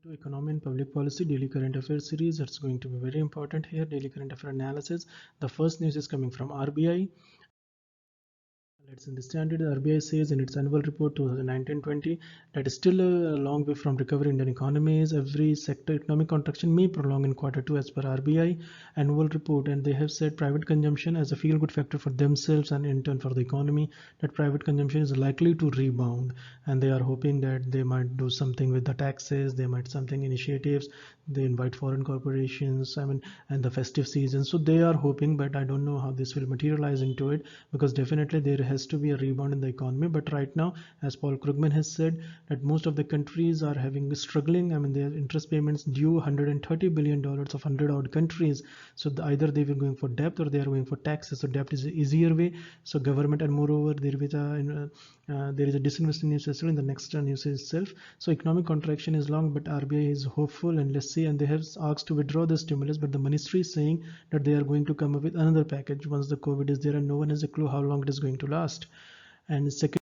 To economy and public policy daily current affairs series. That's going to be very important here. Daily current affair analysis. The first news is coming from RBI. Let's understand it. The RBI says in its annual report 2019-20 that is still a long way from recovery in Indian economies. Every sector economic contraction may prolong in Q2 as per RBI annual report, and they have said private consumption as a feel-good factor for themselves and in turn for the economy, that private consumption is likely to rebound, and they are hoping that they might do something with the taxes, they might something initiatives, they invite foreign corporations, and the festive season. So they are hoping, but I don't know how this will materialize into it, because definitely there has to be a rebound in the economy. But right now, as Paul Krugman has said, that most of the countries are having struggling. Their interest payments due $130 billion of 100 odd countries. So either they were going for debt or they are going for taxes. So debt is an easier way. So government, and moreover there is a disinvestment news in the next news itself. So economic contraction is long, but RBI is hopeful, and let's see. And they have asked to withdraw the stimulus, but the ministry is saying that they are going to come up with another package once the COVID is there, and no one has a clue how long it is going to last. And second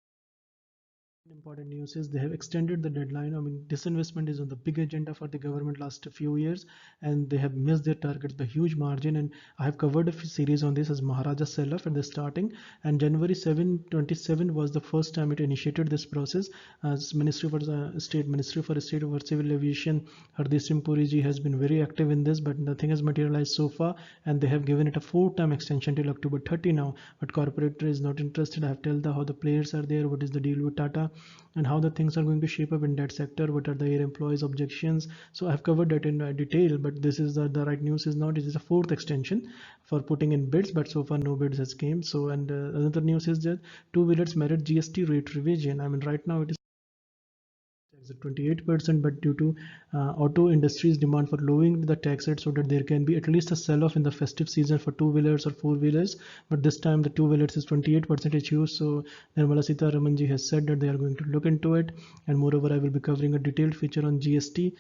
important news is they have extended the deadline. Disinvestment is on the big agenda for the government last few years, and they have missed their targets by huge margin. And I have covered a series on this as Maharaja sell-off at the starting, and January 7 27 was the first time it initiated this process. As Ministry for State over Civil Aviation, Hardeep Singh Puri ji has been very active in this, but nothing has materialized so far, and they have given it a 4-term extension till October 30 now. But corporate is not interested. I have told how the players are there, what is the deal with Tata, and how the things are going to shape up in that sector, what are the air employees objections. So I've covered that in detail, but this is the right news is not, it is a 4th extension for putting in bids, but so far no bids has came. So, and another news is that two-wheelers merit GST rate revision. Right now it is 28%, but due to auto industry's demand for lowering the tax rate so that there can be at least a sell-off in the festive season for two-wheelers or four-wheelers, but this time the two-wheelers is 28% use. So Nirmala Sitharaman ji has said that they are going to look into it, and moreover I will be covering a detailed feature on GST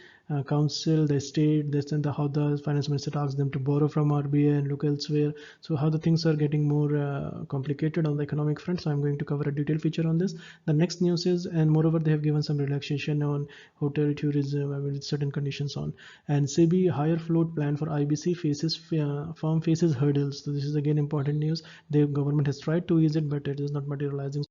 council, the state, this and how the finance minister asks them to borrow from RBI and look elsewhere. So how the things are getting more complicated on the economic front. So I'm going to cover a detailed feature on this. The next news is, and moreover they have given some relaxation on hotel tourism with certain conditions on. And Sebi higher float plan for IBC firm faces hurdles. So this is again important news. The government has tried to ease it, but it is not materializing.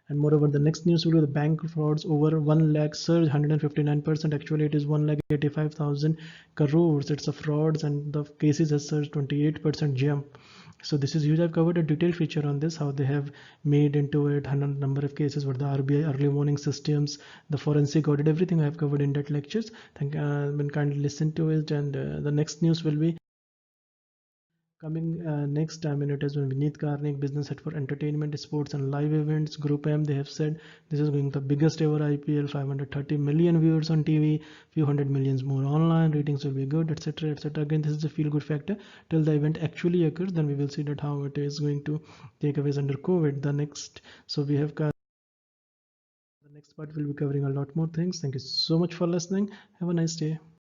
And moreover, the next news will be the bank frauds over 1 lakh surge 159%. Actually, it is 1,85,000 crores. It's a frauds, and the cases has surged 28% jump. So this is huge. I've covered a detailed feature on this, how they have made into it 100 number of cases with the RBI early warning systems, the forensic audit, everything I have covered in that lectures. Kindly listen to it. And the next news will be coming next. It is Vineet Karnik, business head for entertainment, sports and live events, Group M. They have said this is going the biggest ever IPL, 530 million viewers on TV, few hundred millions more online, ratings will be good, etc., etc. Again, this is a feel-good factor till the event actually occurs. Then we will see that how it is going to take away under COVID. The next, so we have the next part will be covering a lot more things. Thank you so much for listening. Have a nice day.